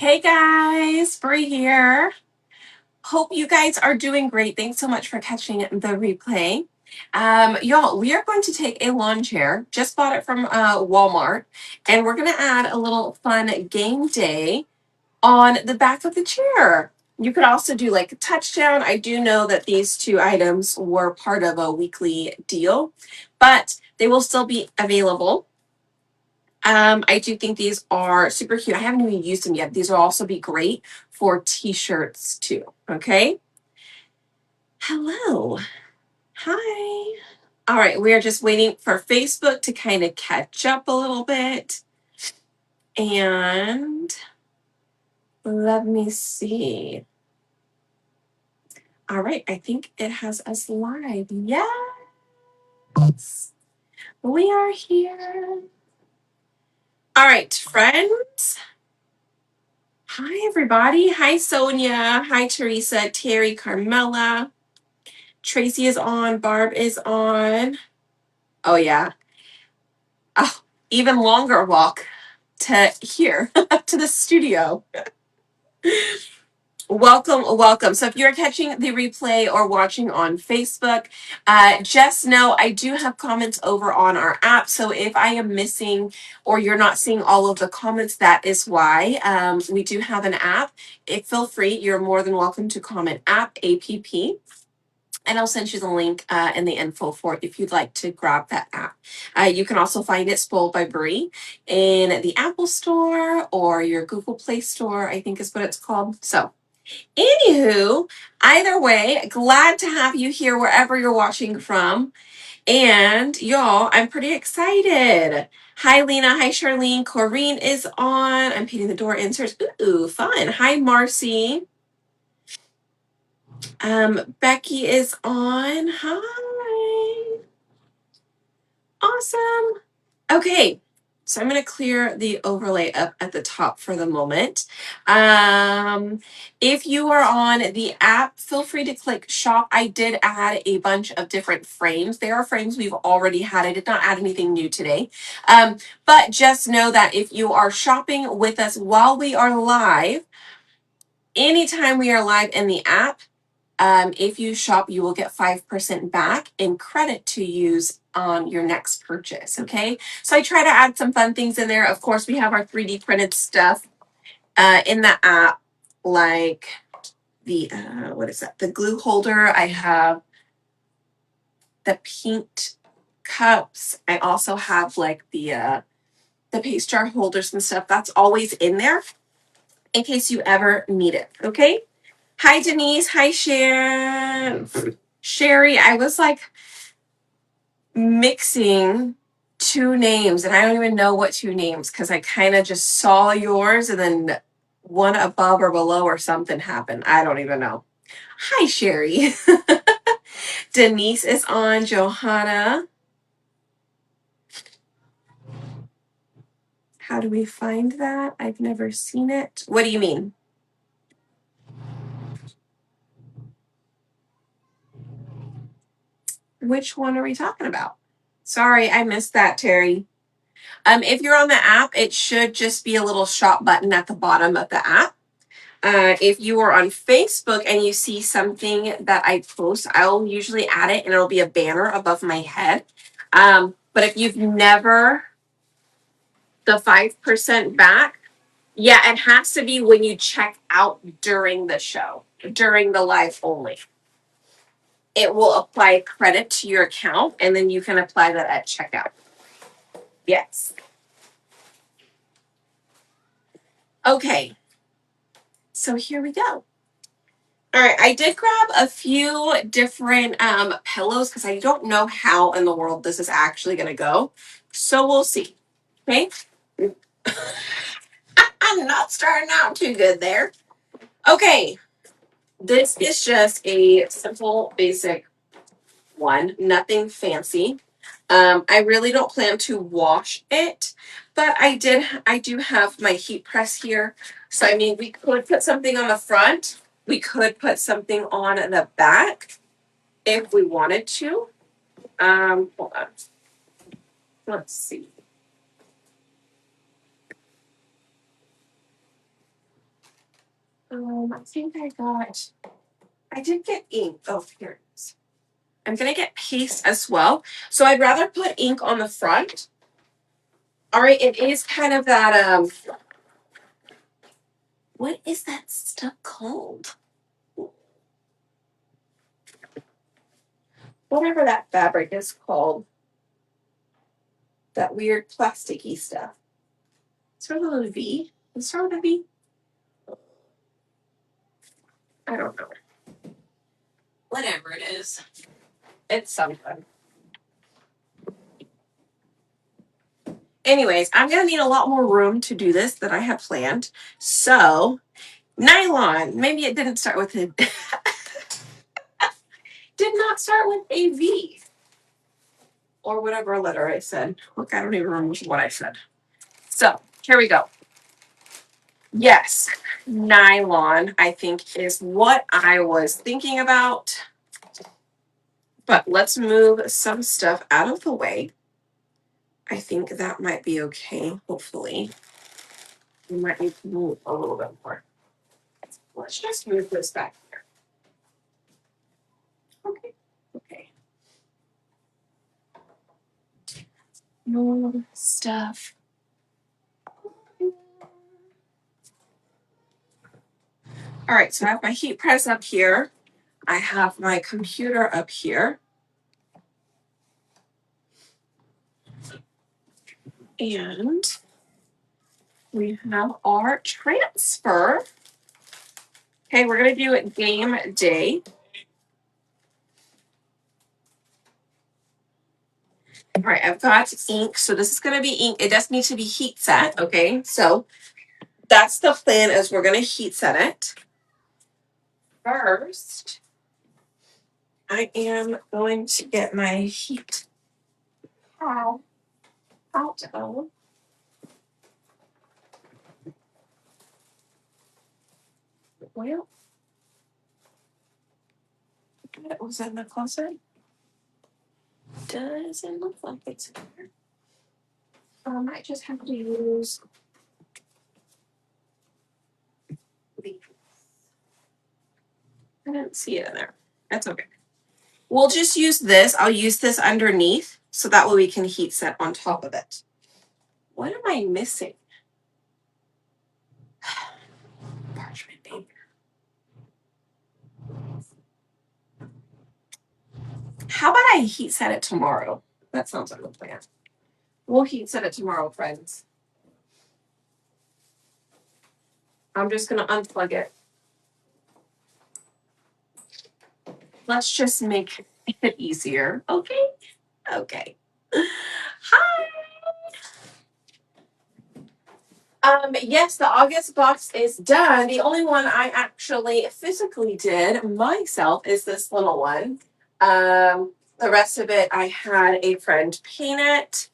Hey guys, Bree here. Hope you guys are doing great. Thanks so much for catching the replay. Y'all, we are going to take a lawn chair. Just bought it from Walmart, and we're going to add a little fun game day on the back of the chair. You could also do like a touchdown. I do know that these two items were part of a weekly deal, but they will still be available. I do think these are super cute. I haven't even used them yet. These will also be great for t-shirts too. Okay. Hello. Hi. All right. We are just waiting for Facebook to kind of catch up a little bit. And let me see. All right. I think it has us live. Yes. We are here. All right, friends. Hi, everybody. Hi, Sonia. Hi, Teresa, Terry, Carmela. Tracy is on. Barb is on. Oh, yeah. Oh, even longer walk to here, to the studio. Welcome. So if you're catching the replay or watching on Facebook, just know I do have comments over on our app. So if I am missing or you're not seeing all of the comments, that is why. We do have an app. Feel free, you're more than welcome to comment app. And I'll send you the link and the info for it if you'd like to grab that app. You can also find it, Spoiled by Brie, in the Apple Store or your Google Play Store, I think is what it's called. So, anywho, either way, glad to have you here wherever you're watching from. And y'all, I'm pretty excited. Hi, Lena. Hi, Charlene. Corrine is on. I'm painting the door inserts. Ooh, fun. Hi, Marcy. Becky is on. Hi. Awesome. Okay. So I'm going to clear the overlay up at the top for the moment. If you are on the app, feel free to click shop. I did add a bunch of different frames. There are frames we've already had. I did not add anything new today. But just know that if you are shopping with us while we are live, anytime we are live in the app, if you shop, you will get 5% back in credit to use on your next purchase. Okay. So I try to add some fun things in there. Of course, we have our 3D printed stuff in the app, like the, what is that? The glue holder. I have the pink cups. I also have like the paste jar holders and stuff. That's always in there in case you ever need it. Okay. Hi, Denise. Hi, Sherry. I was like mixing two names, and I don't even know what two names because I kind of just saw yours and then one above or below or something happened. I don't even know. Hi, Sherry. Denise is on. Johanna. How do we find that? I've never seen it. What do you mean? Which one are we talking about? Sorry, I missed that, Terry. If you're on the app, it should just be a little shop button at the bottom of the app. If you are on Facebook and you see something that I post, I'll usually add it and it'll be a banner above my head. But if you've never, the 5% back, yeah, it has to be when you check out during the show, during the live only. It will apply credit to your account and then you can apply that at checkout. Yes. Okay. So here we go. All right, I did grab a few different pillows because I don't know how in the world this is actually going to go. So we'll see. Okay. I'm not starting out too good there. Okay. This is just a simple, basic one, nothing fancy. I really don't plan to wash it, but I do have my heat press here. So, I mean, we could put something on the front. We could put something on the back if we wanted to. Hold on. Let's see. I did get ink. Oh, here it is. I'm gonna get paste as well. So I'd rather put ink on the front. All right, it is kind of that what is that stuff called? Whatever that fabric is called. That weird plasticky stuff. Start with a V. Let's start with a V. I don't know. Whatever it is. It's something. Anyways, I'm going to need a lot more room to do this than I had planned. So, nylon. Maybe it didn't start with a... did not start with a V. Or whatever letter I said. Look, I don't even remember what I said. So, here we go. Yes, nylon, I think, is what I was thinking about. But let's move some stuff out of the way. I think that might be okay, hopefully. We might need to move a little bit more. Let's just move this back here. Okay, okay. More stuff. All right, so I have my heat press up here. I have my computer up here. And we have our transfer. Okay, we're going to do it game day. All right, I've got ink. So this is going to be ink. It does need to be heat set. Okay, so that's the plan is we're going to heat set it. First, I am going to get my heat pad out of well, it was in the closet. Doesn't look like it's here. I might just have to use these. I didn't see it in there. That's okay. We'll just use this. I'll use this underneath so that way we can heat set on top of it. What am I missing? Parchment paper. How about I heat set it tomorrow? That sounds like a plan. We'll heat set it tomorrow, friends. I'm just going to unplug it. Let's just make it easier. Okay? Okay. Hi. Yes, the August box is done. The only one I actually physically did myself is this little one. The rest of it, I had a friend paint it.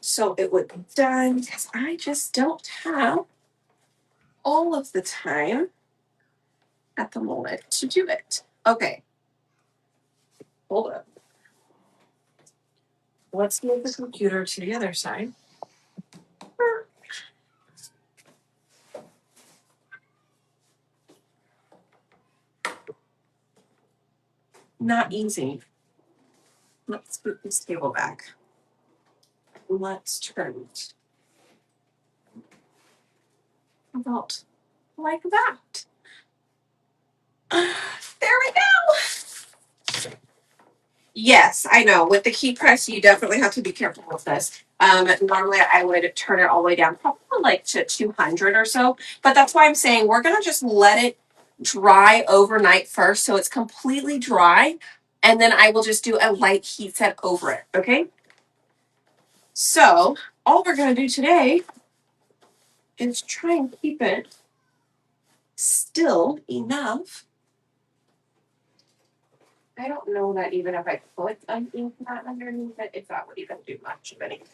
So it would be done because I just don't have all of the time at the moment to do it. Okay. Hold up. Let's move the computer to the other side. Not easy. Let's put this table back. Let's turn it about like that. There we go. Yes, I know. With the key press, you definitely have to be careful with this. Normally I would turn it all the way down, probably like to 200 or so. But that's why I'm saying we're gonna just let it dry overnight first, so it's completely dry, and then I will just do a light heat set over it. Okay. So all we're gonna do today is try and keep it still enough. I don't know that even if I put an ink mat underneath it, if that would even do much of anything.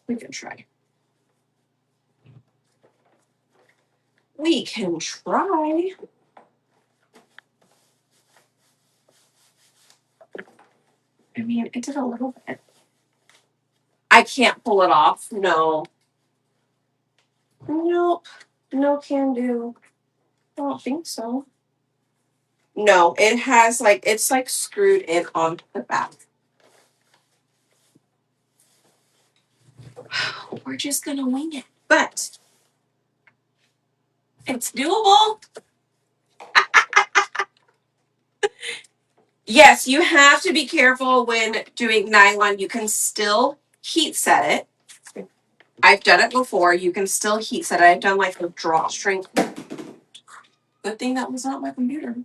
We can try. We can try. I mean, it did a little bit. I can't pull it off. No. Nope. No can do. I don't think so. No, it has like, it's like screwed in on the back. We're just gonna wing it. But it's doable. Yes, you have to be careful when doing nylon. You can still heat set it. I've done it before. You can still heat set it. I've done like a drawstring. Good thing that was not my computer.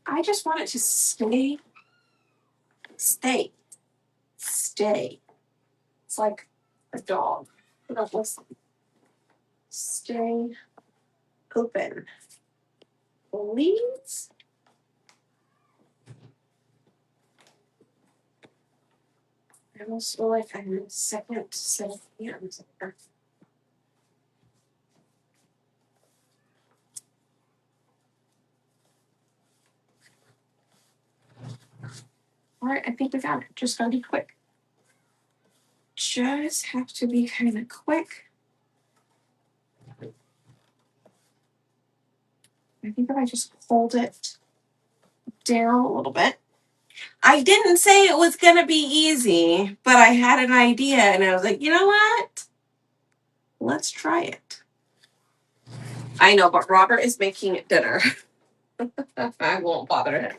I just want it to stay. It's like a dog. Don't listen. Stay open. Please. I almost feel like I'm in a second set of hands there. All right, I think we got it. Just gotta be quick. Just have to be kind of quick. I think if I just hold it down a little bit. I didn't say it was gonna be easy, but I had an idea and I was like, you know what? Let's try it. I know, but Robert is making dinner. I won't bother him.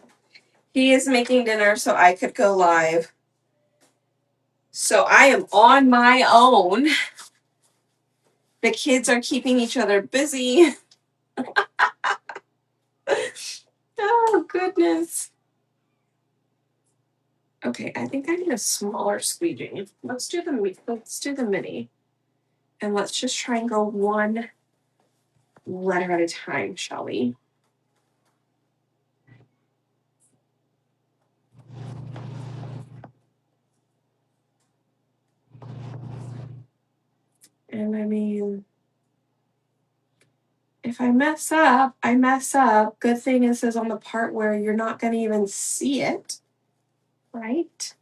He is making dinner so I could go live. So I am on my own. The kids are keeping each other busy. Oh, goodness. Okay, I think I need a smaller squeegee. Let's do the mini. And let's just try and go one letter at a time, shall we? And I mean, if I mess up, I mess up. Good thing is on the part where you're not going to even see it, right?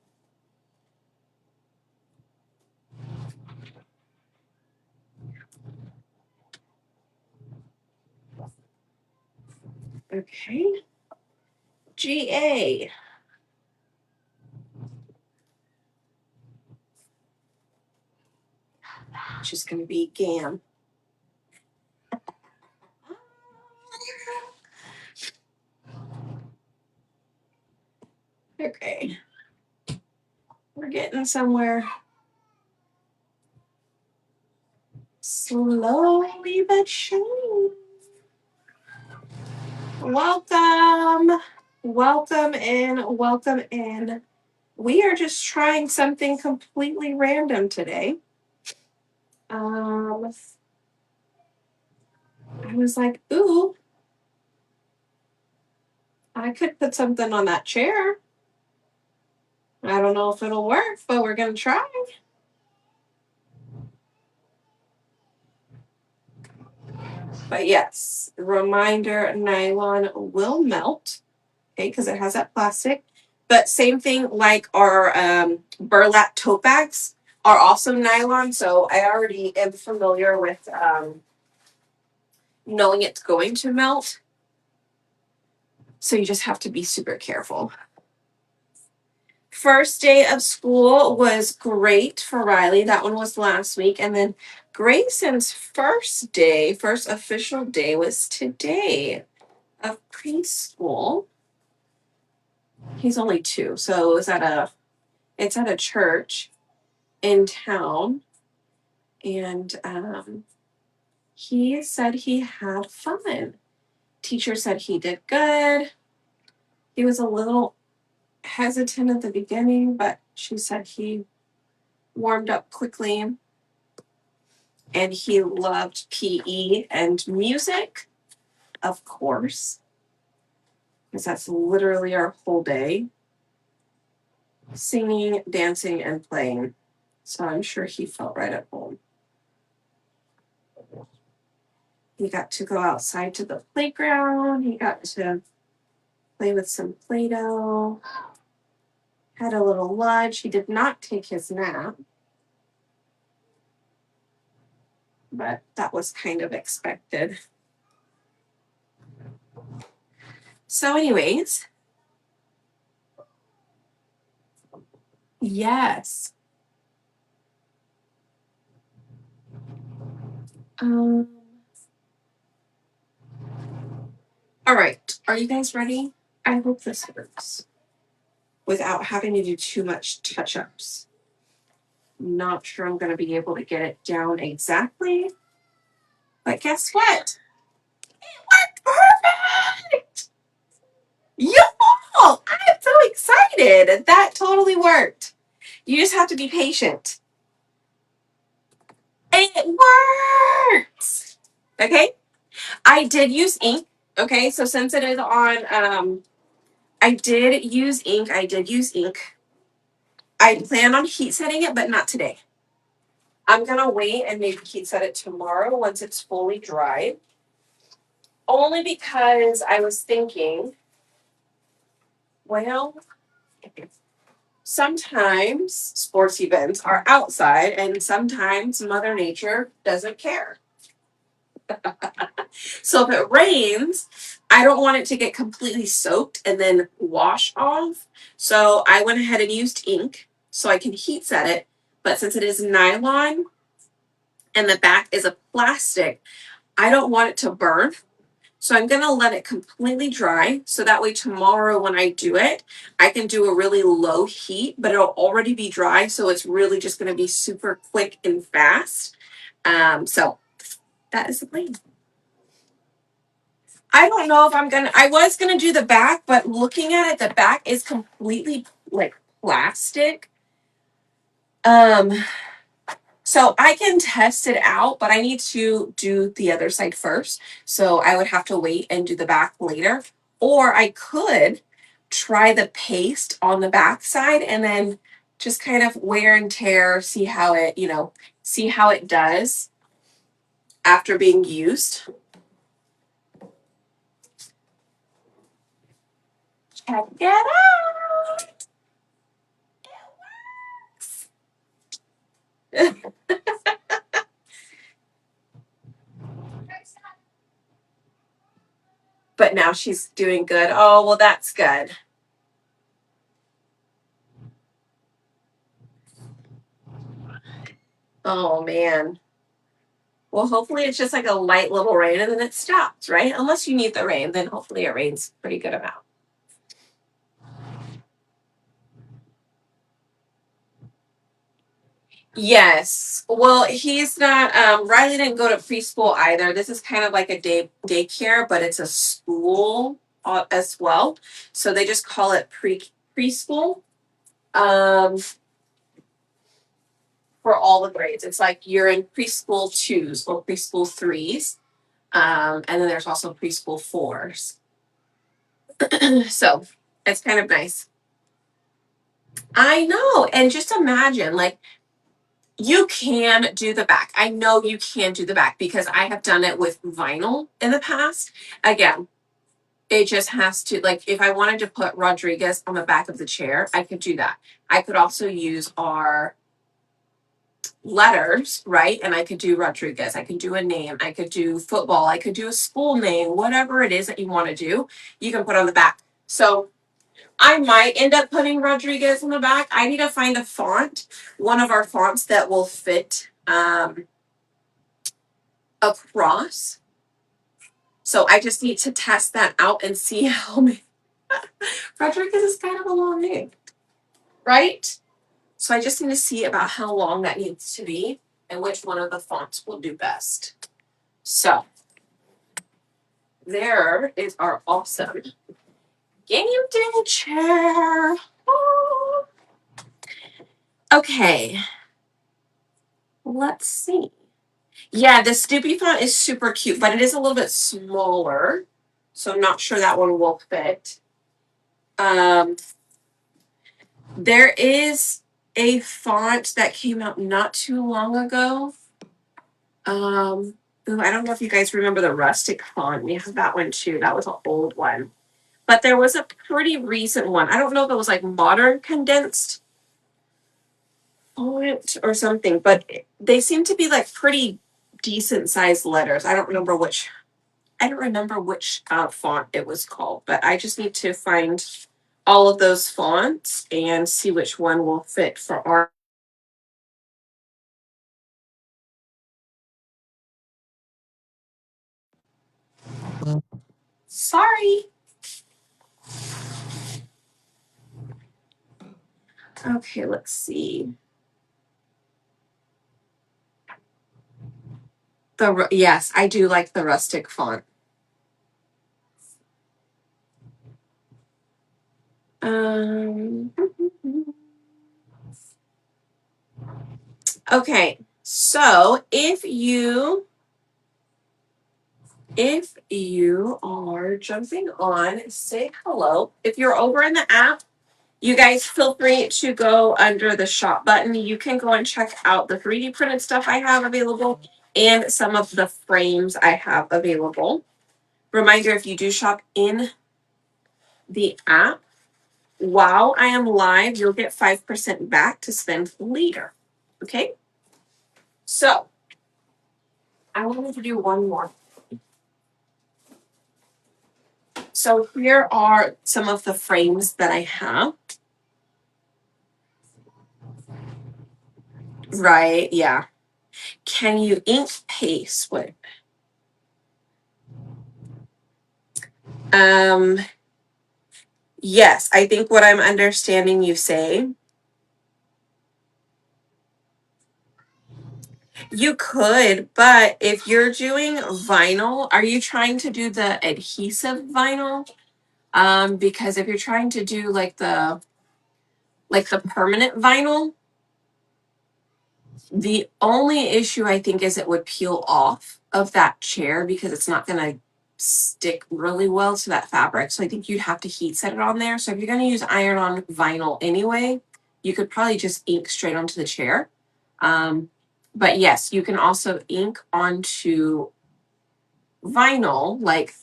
Okay. GA. Just going to be GAM. Okay. We're getting somewhere. Slowly but surely. Welcome. Welcome in. Welcome in. We are just trying something completely random today. I was like, ooh, I could put something on that chair. I don't know if it'll work, but we're going to try. But yes, reminder, nylon will melt, okay, because it has that plastic. But same thing like our burlap tote bags are also nylon. So I already am familiar with knowing it's going to melt. So you just have to be super careful. First day of school was great for Riley. That one was last week. And then Grayson's first official day was today of preschool. He's only 2, so it's at a church in town. And he said he had fun. Teacher said he did good. He was a little hesitant at the beginning, but she said he warmed up quickly. And he loved PE and music, of course, because that's literally our whole day. Singing, dancing, and playing. So I'm sure he felt right at home. He got to go outside to the playground. He got to play with some Play-Doh. Had a little lunch. He did not take his nap. but that was kind of expected. So anyways, yes. Um, all right. Are you guys ready? I hope this works without having to do too much touch-ups. Not sure I'm going to be able to get it down exactly, but guess what? Perfect! Y'all, I'm so excited. That totally worked. You just have to be patient. It works. Okay. I did use ink. Okay. So since it is on, I did use ink. I plan on heat setting it, but not today. I'm going to wait and maybe heat set it tomorrow once it's fully dried. Only because I was thinking, well, sometimes sports events are outside and sometimes Mother Nature doesn't care. So if it rains, I don't want it to get completely soaked and then wash off. So I went ahead and used ink so I can heat set it. But since it is nylon and the back is a plastic, I don't want it to burn. So I'm going to let it completely dry. So that way tomorrow when I do it, I can do a really low heat, but it'll already be dry. So it's really just going to be super quick and fast. So that is the plan. I don't know if I was gonna do the back, but looking at it, the back is completely like plastic. Um, so I can test it out, but I need to do the other side first. So I would have to wait and do the back later. Or I could try the paste on the back side and then just kind of wear and tear, see how it does after being used. Check it out. But now she's doing good. Oh, well, that's good. Oh, man. Well, hopefully it's just like a light little rain and then it stops, right? Unless you need the rain, then hopefully it rains pretty good amount. Yes. Well, he's not, Riley didn't go to preschool either. This is kind of like a daycare, but it's a school as well. So they just call it preschool. Um, for all the grades. It's like you're in preschool twos or preschool threes. And then there's also preschool fours. So it's kind of nice. I know. And just imagine, like, you can do the back. I know you can do the back because I have done it with vinyl in the past. Again, it just has to, like, if I wanted to put Rodriguez on the back of the chair, I could do that. I could also use our letters, right? And I could do Rodriguez. I could do a name. I could do football. I could do a school name, whatever it is that you want to do, you can put on the back. So I might end up putting Rodriguez on the back. I need to find a font, one of our fonts that will fit across. So I just need to test that out and see how many. Rodriguez is kind of a long name, right? So I just need to see about how long that needs to be and which one of the fonts will do best. So there is our awesome game day chair. Oh. Okay, let's see. Yeah, the Snoopy font is super cute, but it is a little bit smaller. So I'm not sure that one will fit. There is a font that came out not too long ago. I don't know if you guys remember the rustic font. We have that one too. That was an old one. But there was a pretty recent one. I don't know if it was like modern condensed font or something, but they seem to be like pretty decent sized letters. I don't remember which font it was called, but I just need to find all of those fonts and see which one will fit for our. Sorry. Okay, let's see. Yes, I do like the rustic font. Um, okay, so if you are jumping on, say hello. If you're over in the app, you guys feel free to go under the shop button. You can go and check out the 3D printed stuff I have available and some of the frames I have available. Reminder, if you do shop in the app, while I am live, you'll get 5% back to spend later. Okay? So, I wanted to do one more. So, here are some of the frames that I have. Right, yeah. Can you ink paste? What? Yes, I think what I'm understanding you say. You could, but if you're doing vinyl, are you trying to do the adhesive vinyl? Because if you're trying to do like the permanent vinyl, the only issue I think is it would peel off of that chair because it's not going to stick really well to that fabric. So I think you'd have to heat set it on there. So if you're going to use iron-on vinyl anyway, you could probably just ink straight onto the chair. But yes, you can also ink onto vinyl, like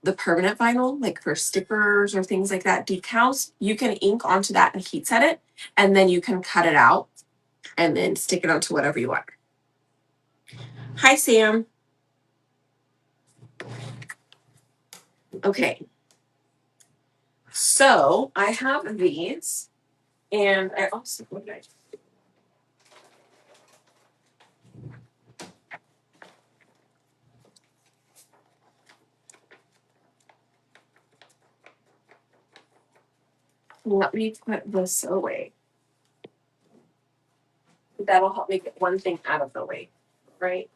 the permanent vinyl, like for stickers or things like that, decals. You can ink onto that and heat set it, and then you can cut it out and then stick it onto whatever you want. Hi, Sam. Okay. So I have these, and I also, what did I do? Let me put this away. That'll help me get one thing out of the way, right?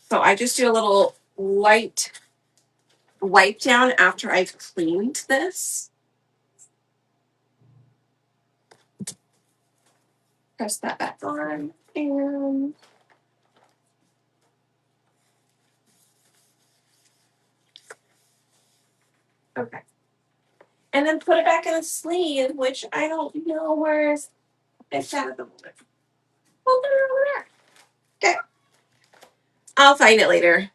So I just do a little light wipe down after I've cleaned this. Press that back on, and okay. And then put it back in a sleeve, which I don't know where it's at the moment. Well, put it over there. Okay. I'll find it later.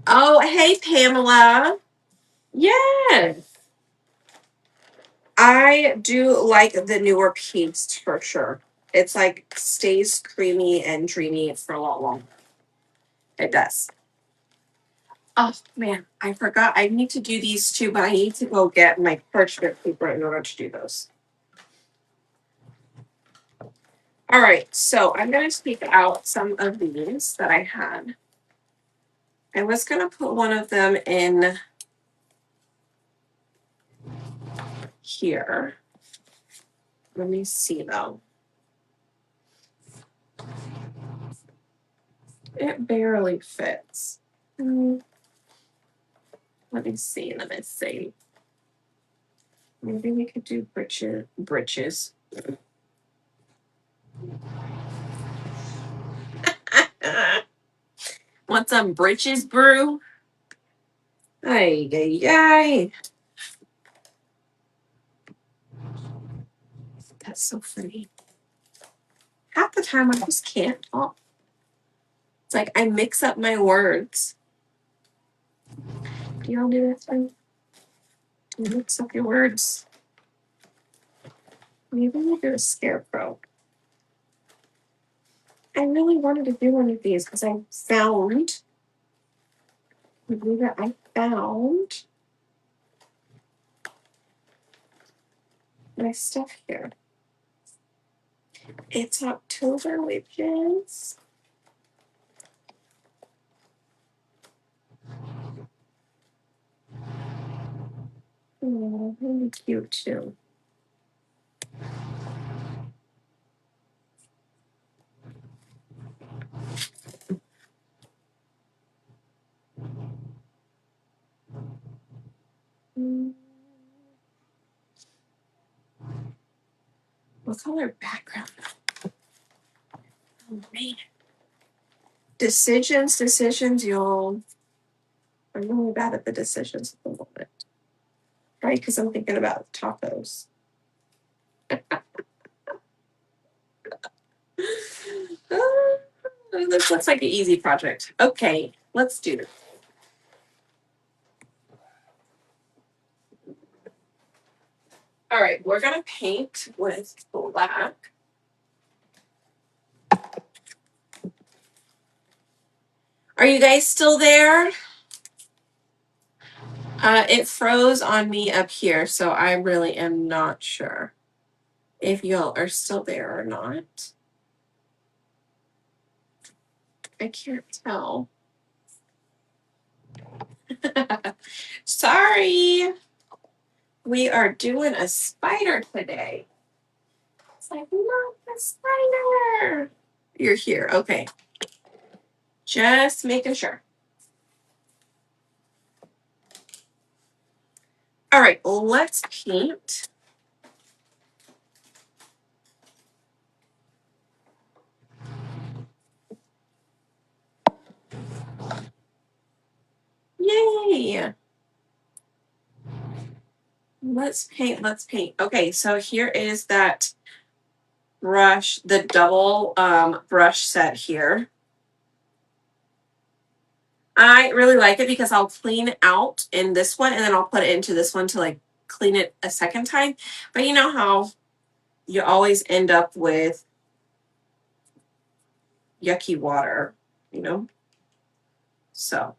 Oh, hey, Pamela. Yes. I do like the newer paste for sure. It's like stays creamy and dreamy for a lot longer. It does. Oh man, I forgot. I need to do these too, but I need to go get my parchment paper in order to do those. All right, so I'm going to speak out some of these that I had. I was going to put one of them in here. Let me see though. It barely fits. Let me see. Let me see. Maybe we could do britches. Want some britches, brew? Ay, ay, ay. That's so funny. Half the time I just can't talk. It's like I mix up my words. Do y'all do that thing? Do you mix up your words? Maybe we'll do a scarecrow. I really wanted to do one of these because I found my stuff here. It's October, which is really cute too. What color background? Oh man. Decisions, y'all. I'm really bad at the decisions at the moment. Right? Because I'm thinking about tacos. This looks like an easy project. Okay, let's do this. All right, we're gonna paint with black. Are you guys still there? It froze on me up here, so I really am not sure if y'all are still there or not. I can't tell. Sorry. We are doing a spider today. It's like, not the spider. You're here. Okay. Just making sure. All right, let's paint. Yay. Let's paint. Okay, so here is that brush, the double brush set here. I really like it because I'll clean out in this one and then I'll put it into this one to like clean it a second time. But you know how you always end up with yucky water, you know? So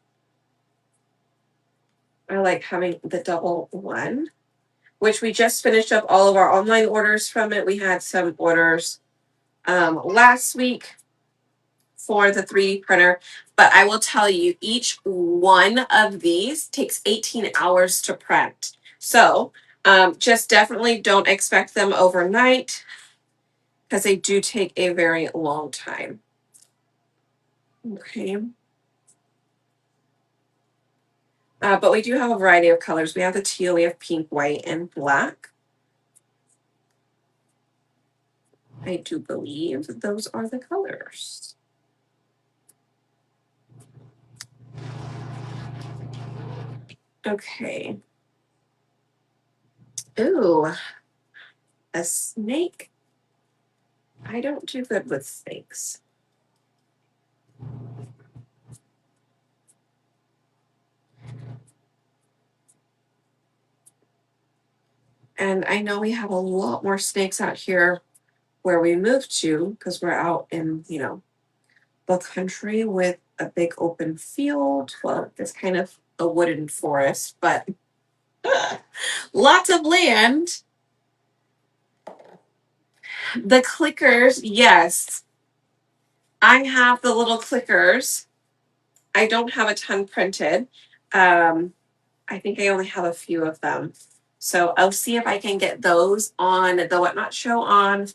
I like having the double one, which we just finished up all of our online orders from it. We had some orders last week for the 3D printer, but I will tell you, each one of these takes 18 hours to print. So just definitely don't expect them overnight because they do take a very long time. Okay. But we do have a variety of colors. We have the teal, we have pink, white, and black. I do believe those are the colors. Okay. Ooh, a snake. I don't do good with snakes. And I know we have a lot more snakes out here where we moved to because we're out in, you know, the country with a big open field. Well, it's kind of a wooden forest, but lots of land. The clickers, yes. I have the little clickers. I don't have a ton printed. I think I only have a few of them. So I'll see if I can get those on the Whatnot show on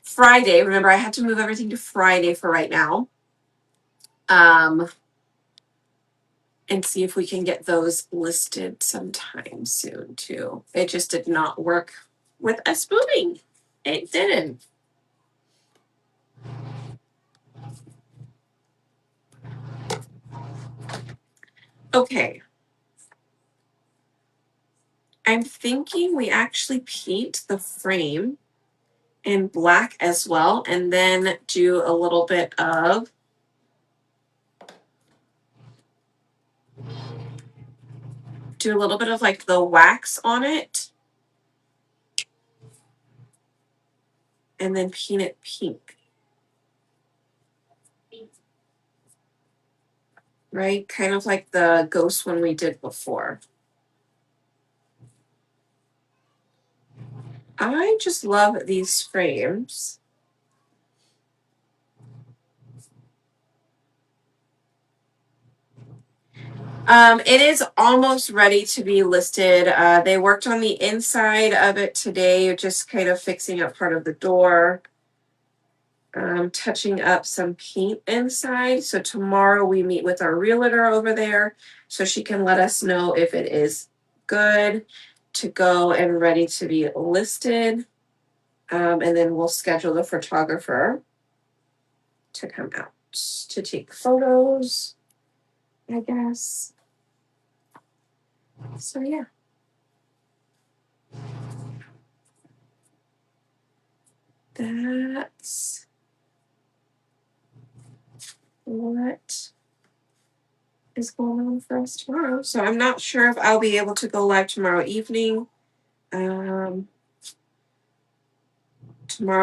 Friday. Remember, I had to move everything to Friday for right now. And see if we can get those listed sometime soon too. It just did not work with us moving. It didn't. Okay. I'm thinking we actually paint the frame in black as well, and then do a little bit of do a little bit of like the wax on it and then paint it pink. Right? Kind of like the ghost one we did before. I just love these frames. It is almost ready to be listed. They worked on the inside of it today, just kind of fixing up part of the door, touching up some paint inside. So tomorrow we meet with our realtor over there so she can let us know if it is good to go and ready to be listed. And then we'll schedule the photographer to come out to take photos, I guess. So yeah. That's what is going on for us tomorrow. So I'm not sure if I'll be able to go live tomorrow evening. Tomorrow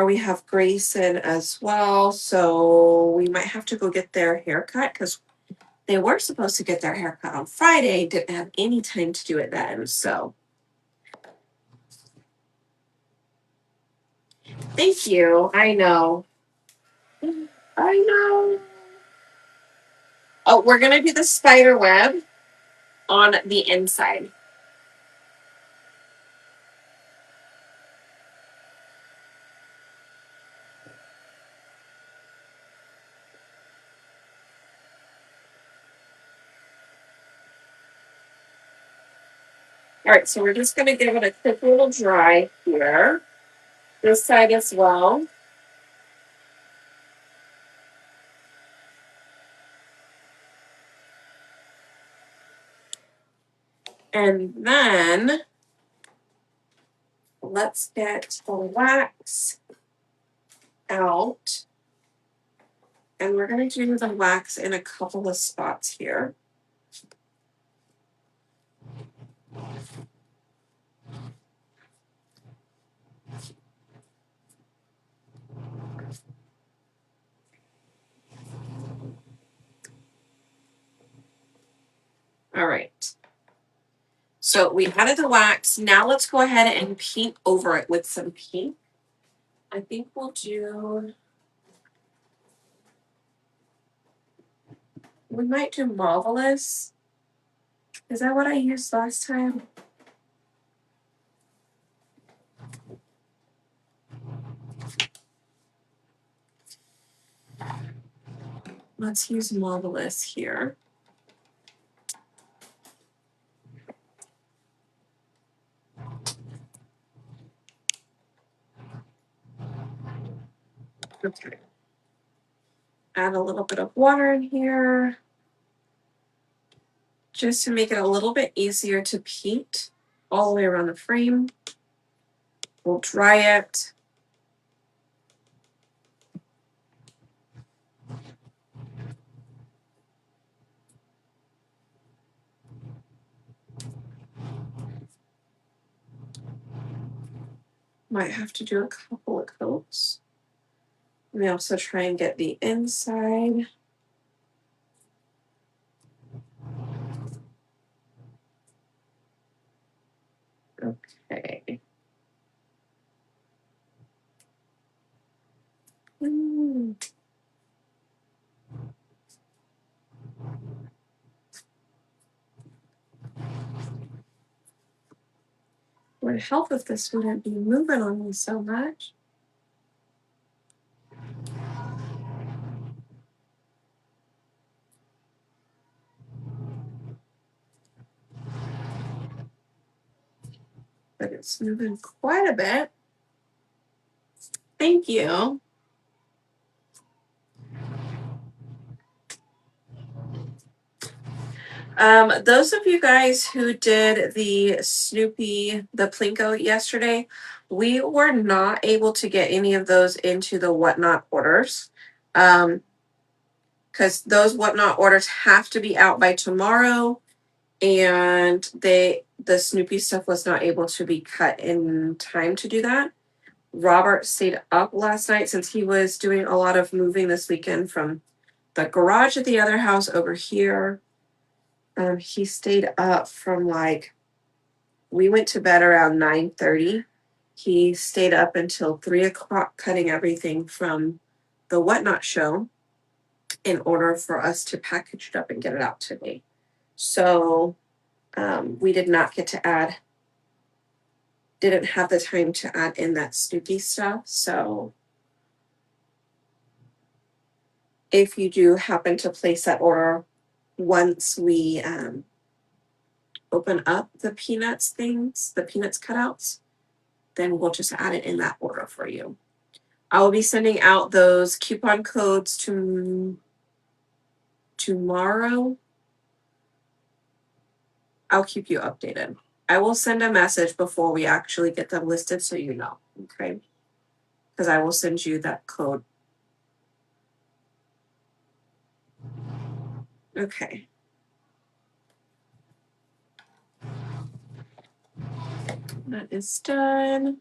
we have Grayson as well, so we might have to go get their haircut because they were supposed to get their haircut on Friday, didn't have any time to do it then. So thank you. I know. I know. Oh, we're gonna do the spider web on the inside. All right, so we're just gonna give it a quick little dry here. This side as well. And then let's get the wax out. And we're going to do the wax in a couple of spots here. All right. So we added the wax. Now let's go ahead and paint over it with some pink. I think we'll do, we might do Marvelous. Is that what I used last time? Let's use Marvelous here. Okay. Add a little bit of water in here just to make it a little bit easier to paint all the way around the frame. We'll dry it. Might have to do a couple of coats. We also try and get the inside. Okay. Would help if this wouldn't be moving on me so much. But it's moving quite a bit. Thank you. Those of you guys who did the Snoopy, the Plinko yesterday, we were not able to get any of those into the whatnot orders. Because those whatnot orders have to be out by tomorrow. and the Snoopy stuff was not able to be cut in time to do that. Robert stayed up last night since he was doing a lot of moving this weekend from the garage at the other house over here. He stayed up from like, we went to bed around 9:30. He stayed up until 3 o'clock cutting everything from the Whatnot show in order for us to package it up and get it out today. So we did not get to add, didn't have the time to add in that Snoopy stuff. So if you do happen to place that order once we open up the Peanuts things, the Peanuts cutouts, then we'll just add it in that order for you. I will be sending out those coupon codes tomorrow. I'll keep you updated. I will send a message before we actually get them listed so you know, okay? Because I will send you that code. Okay. That is done.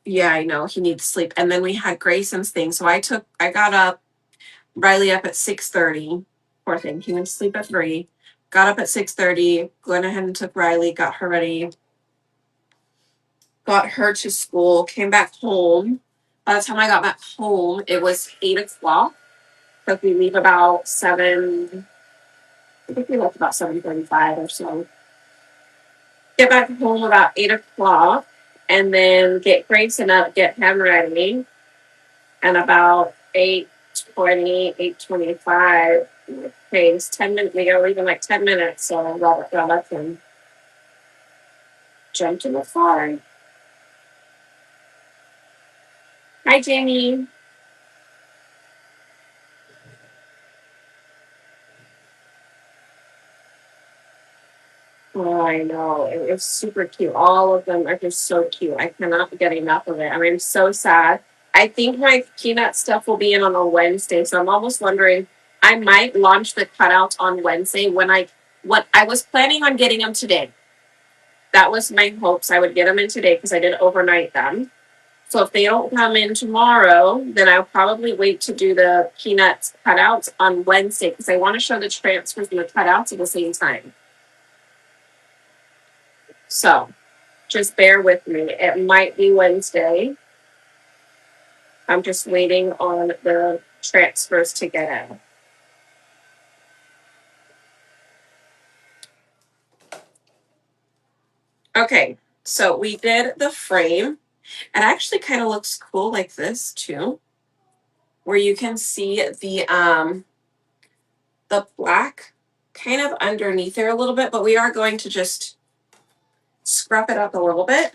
Yeah, I know he needs sleep. And then we had Grayson's thing. So I got up, Riley up at 6:30. Poor thing. He went to sleep at 3. Got up at 6:30, went ahead and took Riley, got her ready, got her to school, came back home. By the time I got back home, it was 8 o'clock. Because we leave about 7, I think we left about 7:35 or so. Get back home about 8 o'clock and then get Grayson up, get him ready. And about 8:20, 8:25, okay, it's 10 minutes, we gotta leave in like 10 minutes. So Robert got up and jumped in the car. Hi, Jamie. Oh, I know. It was super cute. All of them are just so cute. I cannot get enough of it. I mean, I'm so sad. I think my peanut stuff will be in on a Wednesday, so I'm almost wondering I might launch the cutouts on Wednesday what I was planning on getting them today. That was my hopes. I would get them in today because I did overnight them. So if they don't come in tomorrow, then I'll probably wait to do the peanuts cutouts on Wednesday because I want to show the transfers and the cutouts at the same time. So just bear with me. It might be Wednesday. I'm just waiting on the transfers to get in. Okay, so we did the frame. It actually kind of looks cool like this too, where you can see the black kind of underneath there a little bit, but we are going to just scrub it up a little bit.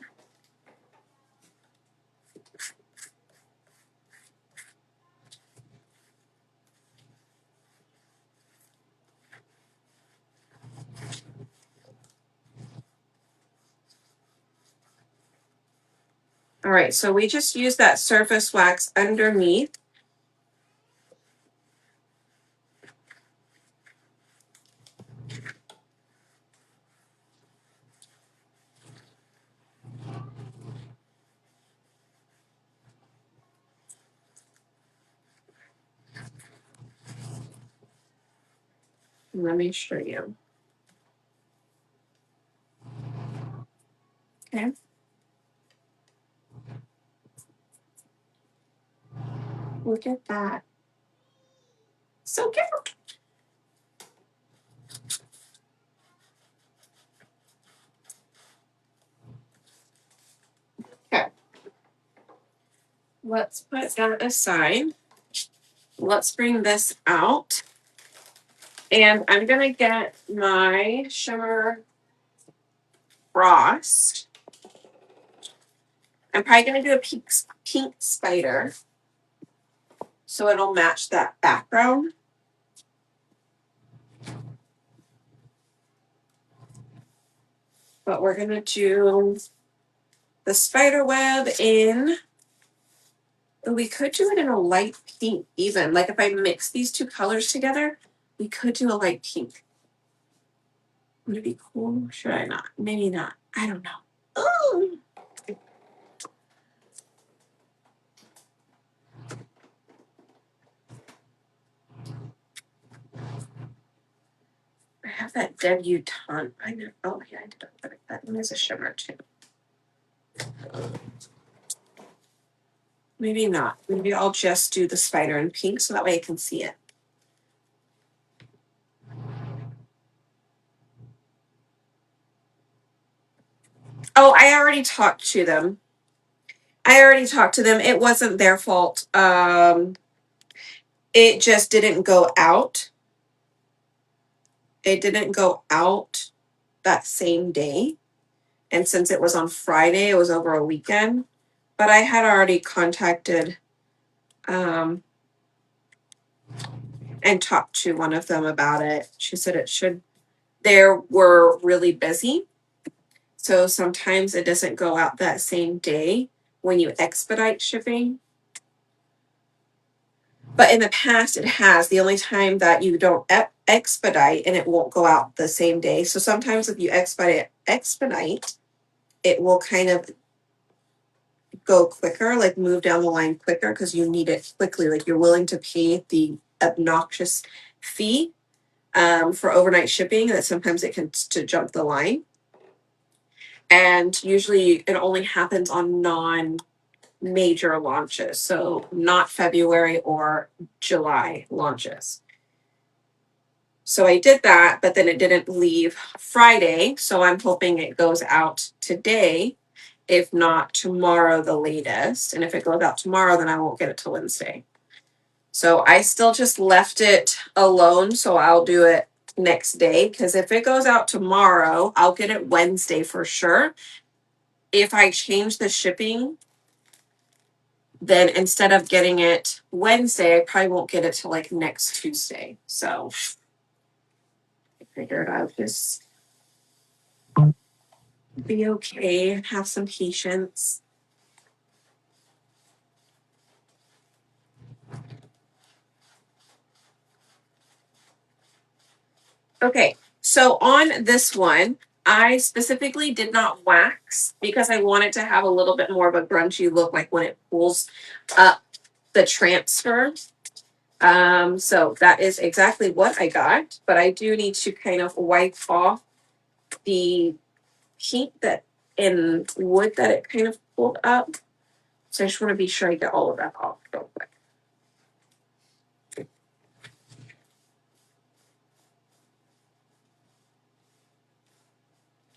All right, so we just use that surface wax underneath. Let me show you. Okay. Look at that. So cute. Okay. Let's put that aside. Let's bring this out. And I'm going to get my shimmer frost. I'm probably going to do a pink spider so it'll match that background. But we're going to do the spider web in, we could do it in a light pink even. Like if I mix these two colors together, we could do a light pink. Would it be cool? Should I not? Maybe not. I don't know. Oh, I have that debutante. I know. Oh yeah, I did put that one as a shimmer too. Maybe not. Maybe I'll just do the spider in pink so that way I can see it. Oh, I already talked to them. It wasn't their fault. It just didn't go out. It didn't go out that same day. And since it was on Friday, it was over a weekend. But I had already contacted and talked to one of them about it. She said it should, they were really busy. So sometimes it doesn't go out that same day when you expedite shipping. But in the past, it has. The only time that you don't expedite and it won't go out the same day. So sometimes if you expedite, it will kind of go quicker, like move down the line quicker because you need it quickly. Like you're willing to pay the obnoxious fee for overnight shipping that sometimes it can to jump the line. And usually it only happens on non-major launches, so not February or July launches. So I did that, but then it didn't leave Friday. So I'm hoping it goes out today, if not tomorrow, the latest. And if it goes out tomorrow, then I won't get it till Wednesday. So I still just left it alone. So I'll do it next day. Because if it goes out tomorrow, I'll get it Wednesday for sure. If I change the shipping, then instead of getting it Wednesday, I probably won't get it till like next Tuesday. So I figured I'll just be okay and have some patience. Okay, so on this one, I specifically did not wax because I wanted to have a little bit more of a grungy look, like when it pulls up the transfer. So that is exactly what I got, but I do need to kind of wipe off the paint that in wood that it kind of pulled up. So I just want to be sure I get all of that off real quick.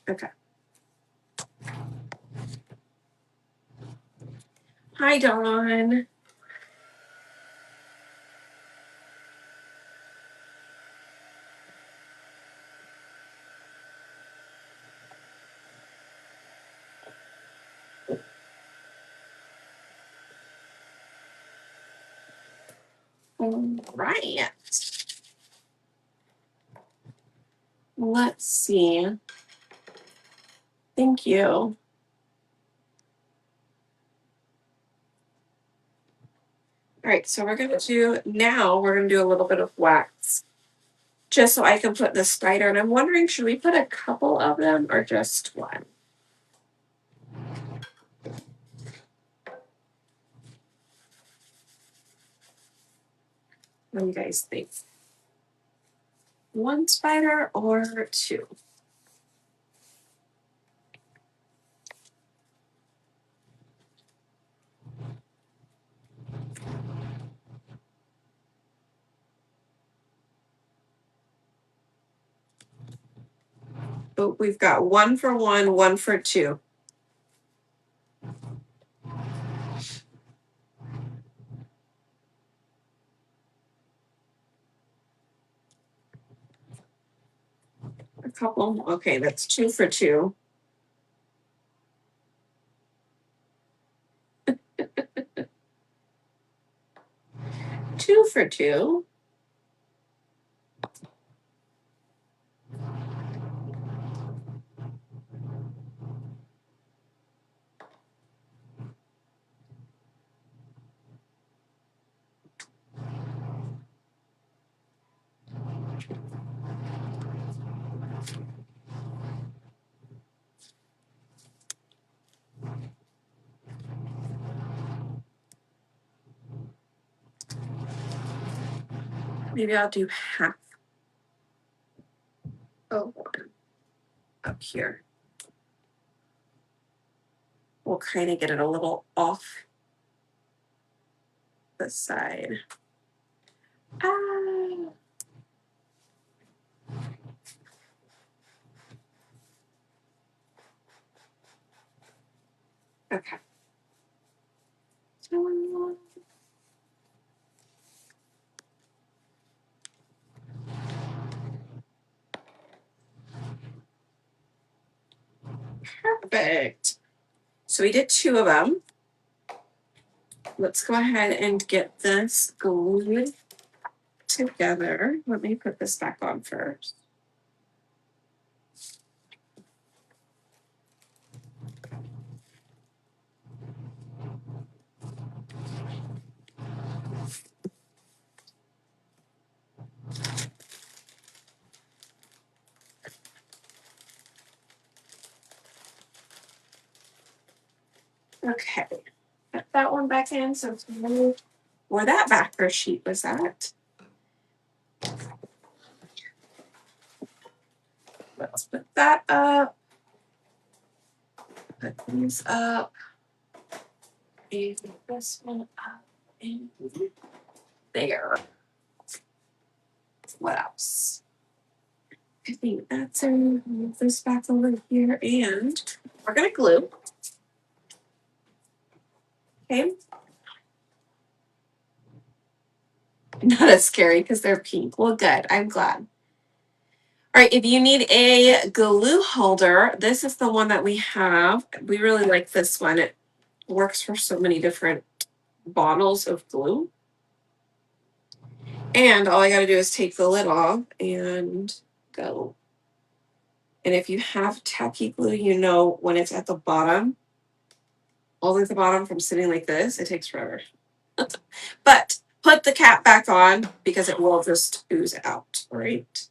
Okay. Hi, Dawn. All right. Let's see. Thank you. All right, so we're gonna do a little bit of wax just so I can put the spider. And I'm wondering, should we put a couple of them or just one? What do you guys think? One spider or two? But we've got one for one for two. A couple. Okay, that's two for two. Two for two. Maybe I'll do half of one up here. We'll kind of get it a little off the side. Ah. Okay. Perfect. So we did 2 of them. Let's go ahead and get this glued together. Let me put this back on first. Okay. Put that one back in so it's moved where that backer sheet was at. Let's put that up. Put these up. And this one up. And there. What else? I think that's in. Move this back over here, and we're gonna glue. Okay. Not as scary because they're pink. Well, good. I'm glad. All right, if you need a glue holder, this is the one that we have. We really like this one. It works for so many different bottles of glue. And all I got to do is take the lid off and go. And if you have tacky glue, you know when it's at the bottom, all at the bottom from sitting like this, it takes forever. But put the cap back on because it will just ooze out, all right?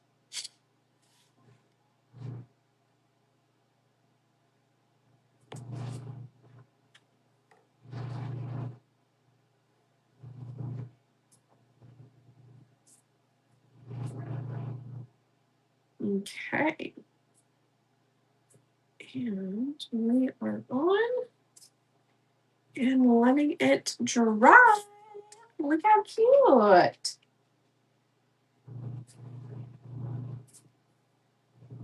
Okay. And we are on and letting it dry. Look how cute.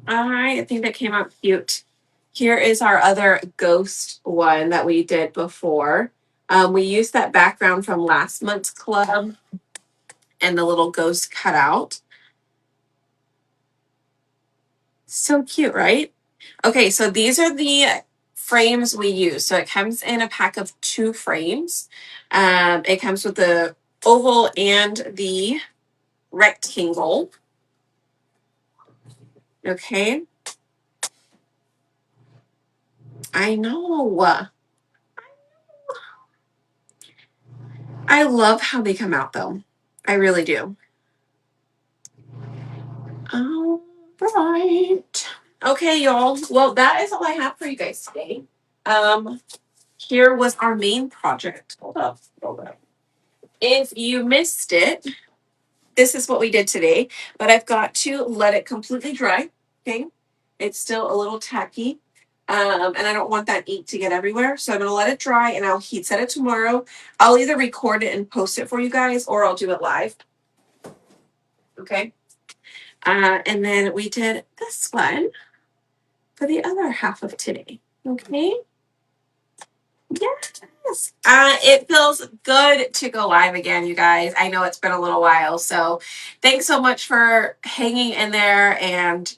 All right, I think that came out cute. Here is our other ghost one that we did before. We used that background from last month's club and the little ghost cutout. So cute, right? Okay, so these are the frames we use. So it comes in a pack of 2 frames. It comes with the oval and the rectangle. Okay. I know. I love how they come out though. I really do. All right. Okay, y'all. Well, that is all I have for you guys today. Here was our main project. Hold up. Hold up. If you missed it, this is what we did today, but I've got to let it completely dry. Okay. It's still a little tacky. And I don't want that ink to get everywhere. So I'm going to let it dry and I'll heat set it tomorrow. I'll either record it and post it for you guys or I'll do it live. Okay. And then we did this one for the other half of today. Okay. Yes. It feels good to go live again, you guys. I know it's been a little while. So thanks so much for hanging in there and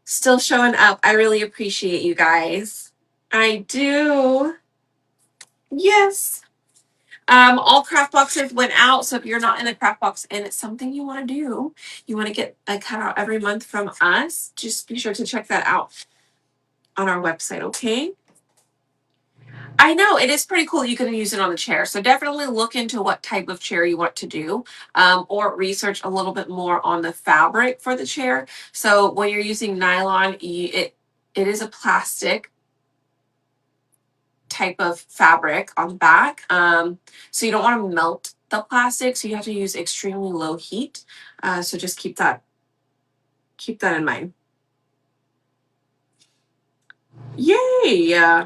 still showing up. I really appreciate you guys. I do. Yes. All craft boxes went out. So if you're not in a craft box and it's something you want to do, you want to get a cutout every month from us, just be sure to check that out on our website, okay? I know it is pretty cool. You can use it on the chair. So definitely look into what type of chair you want to do, or research a little bit more on the fabric for the chair. So when you're using nylon, it is a plastic type of fabric on the back. So you don't want to melt the plastic, so you have to use extremely low heat. So just keep that in mind. Yay!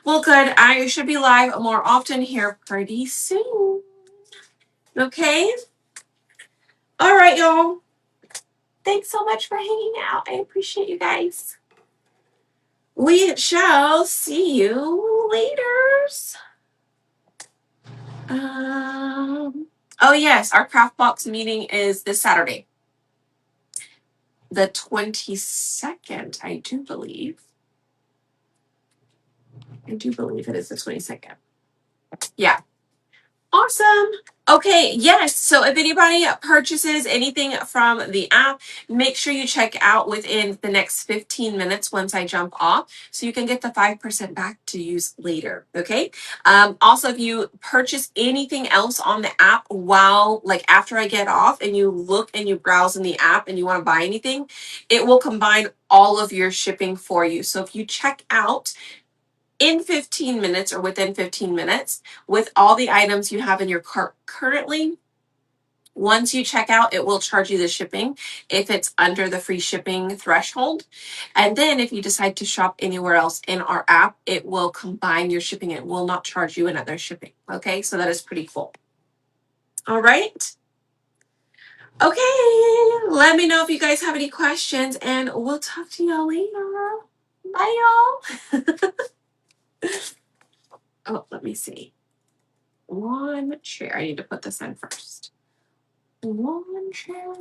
Well, good. I should be live more often here pretty soon. Okay? All right, y'all. Thanks so much for hanging out. I appreciate you guys. We shall see you later. Oh yes, our craft box meeting is this Saturday, the 22nd, I do believe. It is the 22nd. Yeah. Awesome. Okay, yes. So if anybody purchases anything from the app, make sure you check out within the next 15 minutes once I jump off so you can get the 5% back to use later. Okay. Also, if you purchase anything else on the app while, like after I get off and you look and you browse in the app and you want to buy anything, it will combine all of your shipping for you. So if you check out in 15 minutes or within 15 minutes with all the items you have in your cart currently, once you check out, it will charge you the shipping if it's under the free shipping threshold. And then if you decide to shop anywhere else in our app, it will combine your shipping. It will not charge you another shipping. Okay, so that is pretty cool. All right. Okay, let me know if you guys have any questions and we'll talk to y'all later. Bye, y'all. Oh, let me see. One chair. I need to put this in first. One chair.